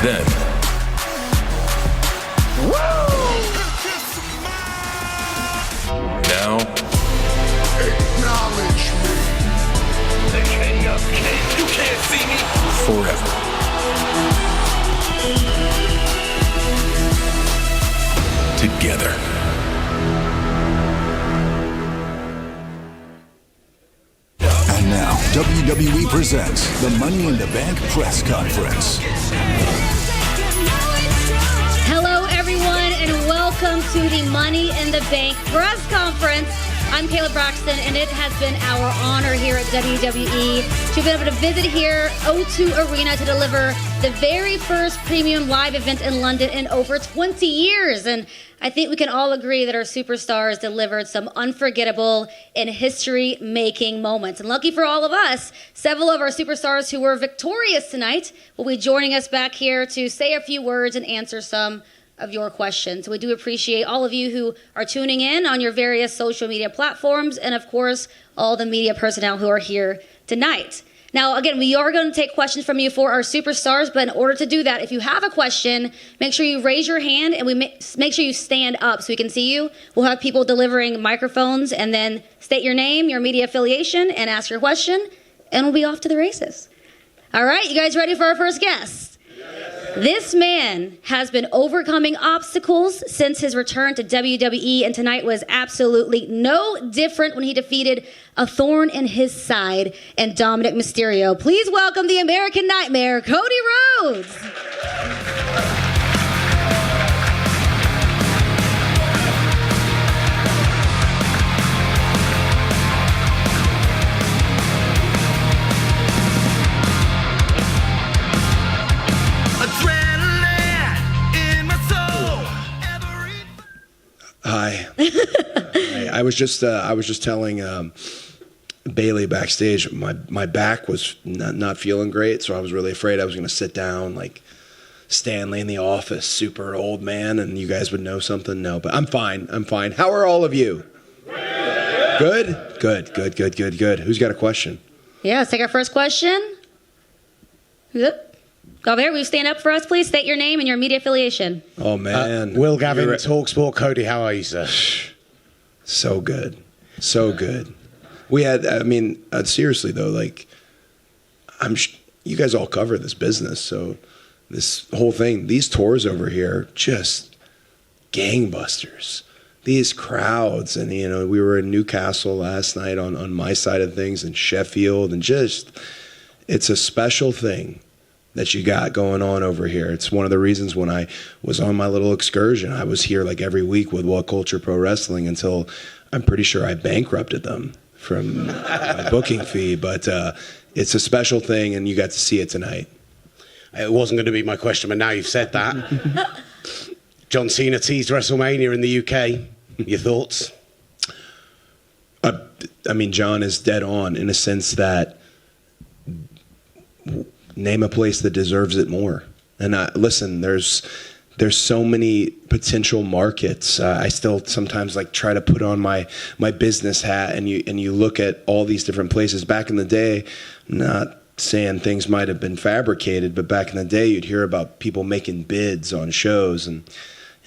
Then, now, Acknowledge me. the king of kings. You can't see me. Forever. Together. And now, WWE presents the Money in the Bank press conference. Hello, everyone, and welcome to the Money in the Bank press conference. I'm Kayla Braxton, and it has been our honor here at WWE to be able to visit here, O2 Arena, to deliver the very first premium live event in London in over 20 years. And I think we can all agree that our superstars delivered some unforgettable and history-making moments. And lucky for all of us, several of our superstars who were victorious tonight will be joining us back here to say a few words and answer some of your questions. We do appreciate all of you who are tuning in on your various social media platforms, and of course, all the media personnel who are here tonight. Now, again, we are going to take questions from you for our superstars, but in order to do that, if you have a question, make sure you raise your hand, and we make sure you stand up so we can see you. We'll have people delivering microphones, and then state your name, your media affiliation, and ask your question, and we'll be off to the races. All right, you guys ready for our first guest? This man has been overcoming obstacles since his return to WWE, and tonight was absolutely no different when he defeated a thorn in his side and Dominik Mysterio. Please welcome the American Nightmare, Cody Rhodes. Hi. I was just telling Bailey backstage my back was not feeling great, so I was really afraid I was going to sit down like Stanley in The Office, super old man, and you guys would know something. No, but I'm fine. How are all of you? Good. Who's got a question? Yeah, let's take our first question. Who's it? Go there. Will you stand up for us, please? State your name and your media affiliation. Oh, man. Will Gavin, TalkSport. Cody, how are you, sir? So good. We had, seriously, though, like, you guys all cover this business, so this whole thing, these tours over here, just gangbusters. These crowds, and, we were in Newcastle last night on my side of things, and Sheffield, and just, it's a special thing that you got going on over here. It's one of the reasons when I was on my little excursion, I was here like every week with What Culture Pro Wrestling until I'm pretty sure I bankrupted them from my booking fee. But it's a special thing, and you got to see it tonight. It wasn't going to be my question, but now you've said that. John Cena teased WrestleMania in the UK. Your thoughts? John is dead on in a sense that name a place that deserves it more. And listen, there's so many potential markets. I still sometimes like try to put on my business hat, and you look at all these different places. Back in the day, I'm not saying things might have been fabricated, but back in the day, you'd hear about people making bids on shows, and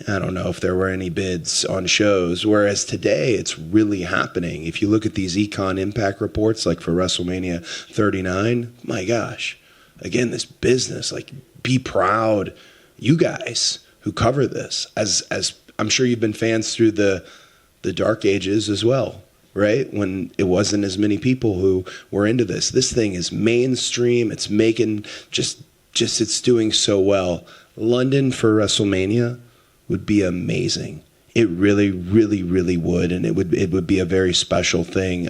I don't know if there were any bids on shows, whereas today it's really happening. If you look at these Econ Impact reports, like for WrestleMania 39, my gosh. Again, this business, like, be proud, you guys who cover this, as I'm sure you've been fans through the dark ages as well, right? When it wasn't as many people who were into this. This thing is mainstream. It's making just it's doing so well. London for WrestleMania would be amazing. It really, really, really would, and it would be a very special thing.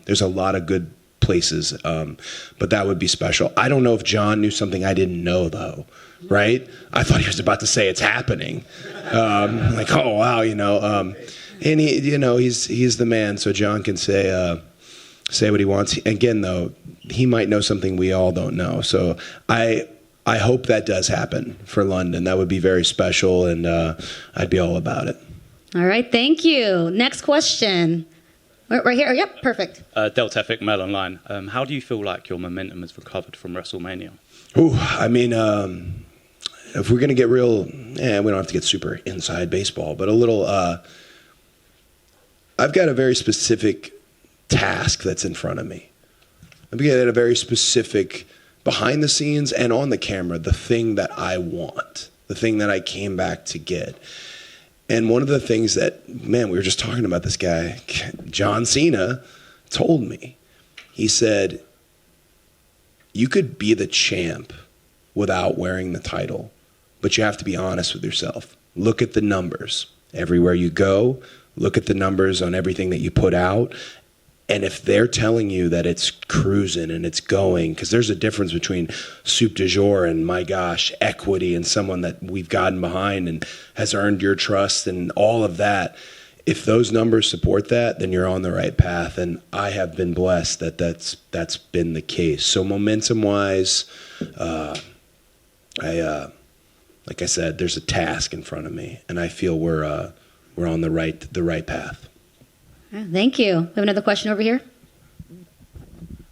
There's a lot of good places, but that would be special. I don't know if John knew something I didn't know, though, right? I thought he was about to say it's happening. Like, oh wow, and he, he's the man, so John can say what he wants. Again, though, he might know something we all don't know. So I hope that does happen for London. That would be very special, and I'd be all about it. All right, thank you. Next question. Right here. Yep, perfect. Deltafic Mail Online. How do you feel like your momentum has recovered from WrestleMania? if we're going to get real, we don't have to get super inside baseball, but a little, I've got a very specific task that's in front of me. I've got a very specific behind the scenes and on the camera, the thing that I want, the thing that I came back to get. And one of the things that, man, we were just talking about this guy, John Cena, told me. He said, you could be the champ without wearing the title, but you have to be honest with yourself. Look at the numbers. Everywhere you go, look at the numbers on everything that you put out. And if they're telling you that it's cruising and it's going, because there's a difference between soup du jour and, my gosh, equity and someone that we've gotten behind and has earned your trust and all of that. If those numbers support that, then you're on the right path. And I have been blessed that that's been the case. So momentum-wise, like I said, there's a task in front of me, and I feel we're on the right path. Thank you. We have another question over here.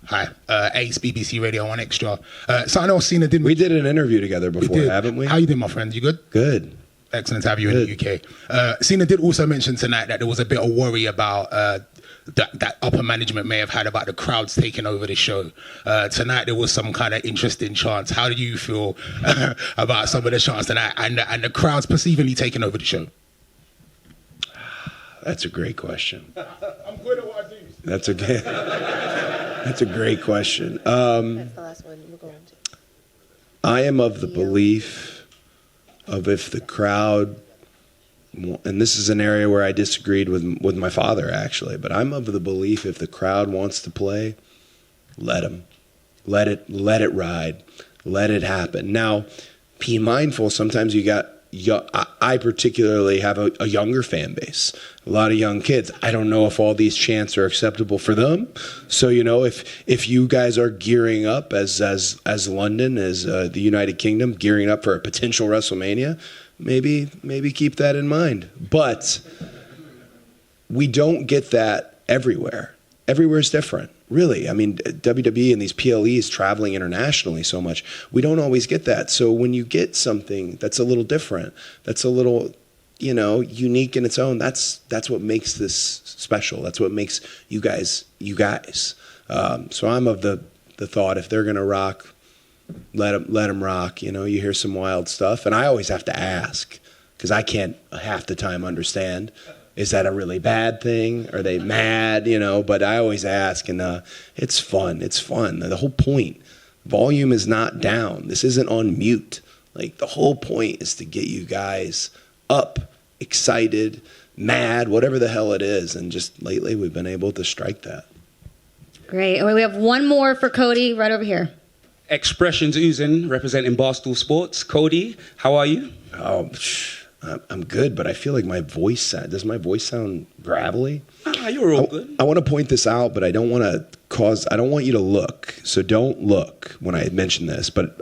Hi, Ace, BBC Radio 1 Extra. Something else Cena did. We did an interview together before, haven't we? How you doing, my friend? You good? Good. Excellent to have you in the UK. Cena did also mention tonight that there was a bit of worry about that upper management may have had about the crowds taking over the show. Tonight there was some kind of interesting chants. How do you feel about some of the chants tonight and the crowds perceivingly taking over the show? That's a great question. I'm good at what I do. That's a great question. That's the last one we're going to. I am of the belief of if the crowd, and this is an area where I disagreed with my father actually, but I'm of the belief if the crowd wants to play, let them. Let it ride. Let it happen. Now, be mindful, sometimes I particularly have a younger fan base, a lot of young kids. I don't know if all these chants are acceptable for them. So, if you guys are gearing up as London, as the United Kingdom, gearing up for a potential WrestleMania, maybe keep that in mind. But we don't get that everywhere. Everywhere is different. Really, I mean, WWE and these PLEs traveling internationally so much, we don't always get that. So when you get something that's a little different, that's a little, unique in its own, that's what makes this special. That's what makes you guys. So I'm of the thought if they're gonna rock, let them rock. You hear some wild stuff, and I always have to ask because I can't half the time understand. Is that a really bad thing? Are they mad? But I always ask, and it's fun. It's fun. The whole point, volume is not down. This isn't on mute. Like, the whole point is to get you guys up, excited, mad, whatever the hell it is. And just lately, we've been able to strike that. Great. And we have one more for Cody right over here. Expressions oozing, representing Barstool Sports. Cody, how are you? Oh, I'm good, but I feel like does my voice sound gravelly? You're all good. I want to point this out, but I don't want you to look. So don't look when I mention this, but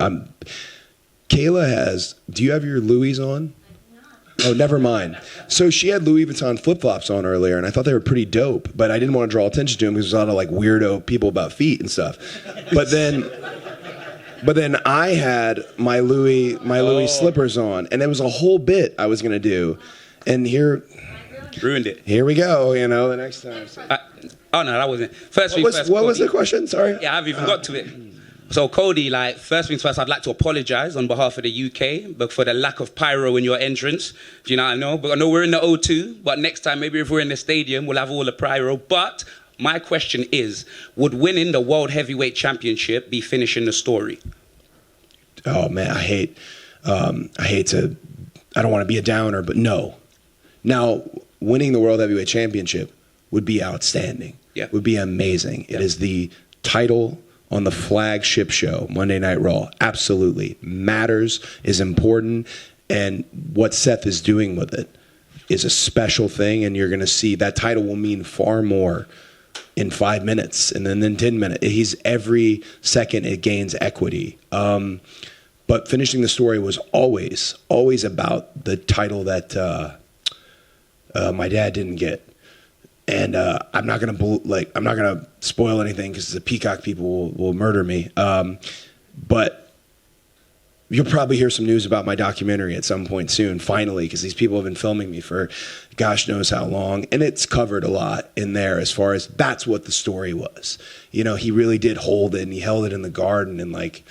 Kayla do you have your Louis on? Oh, never mind. So she had Louis Vuitton flip-flops on earlier, and I thought they were pretty dope, but I didn't want to draw attention to them because there's a lot of like weirdo people about feet and stuff. But then I had my Louis slippers on, and there was a whole bit I was going to do. And ruined it. Here we go, the next time. No, that wasn't. What was the question? Sorry. Yeah, I haven't even got to it. So, Cody, first things first, I'd like to apologise on behalf of the UK but for the lack of pyro in your entrance. Do you know what I know? But I know we're in the O2, but next time, maybe if we're in the stadium, we'll have all the pyro. But my question is, would winning the World Heavyweight Championship be finishing the story? Oh, man, I don't want to be a downer, but no. Now, winning the World Heavyweight Championship would be outstanding. Yeah. Would be amazing. Yeah. It is the title on the flagship show, Monday Night Raw. Absolutely. Matters, is important, and what Seth is doing with it is a special thing, and you're going to see that title will mean far more in 5 minutes and then 10 minutes. Every second it gains equity. But finishing the story was always about the title that my dad didn't get. And I'm not gonna spoil anything because the Peacock people will murder me. But you'll probably hear some news about my documentary at some point soon, finally, because these people have been filming me for gosh knows how long. And it's covered a lot in there as far as that's what the story was. You know, he really did hold it, and he held it in the garden, and like,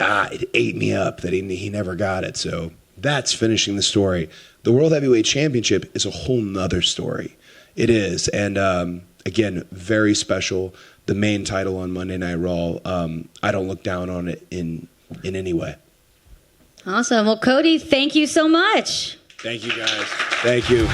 it ate me up that he never got it. So that's finishing the story. The World Heavyweight Championship is a whole nother story. It is. And again, very special. The main title on Monday Night Raw. I don't look down on it in any way. Awesome. Well, Cody, thank you so much. Thank you, guys. Thank you.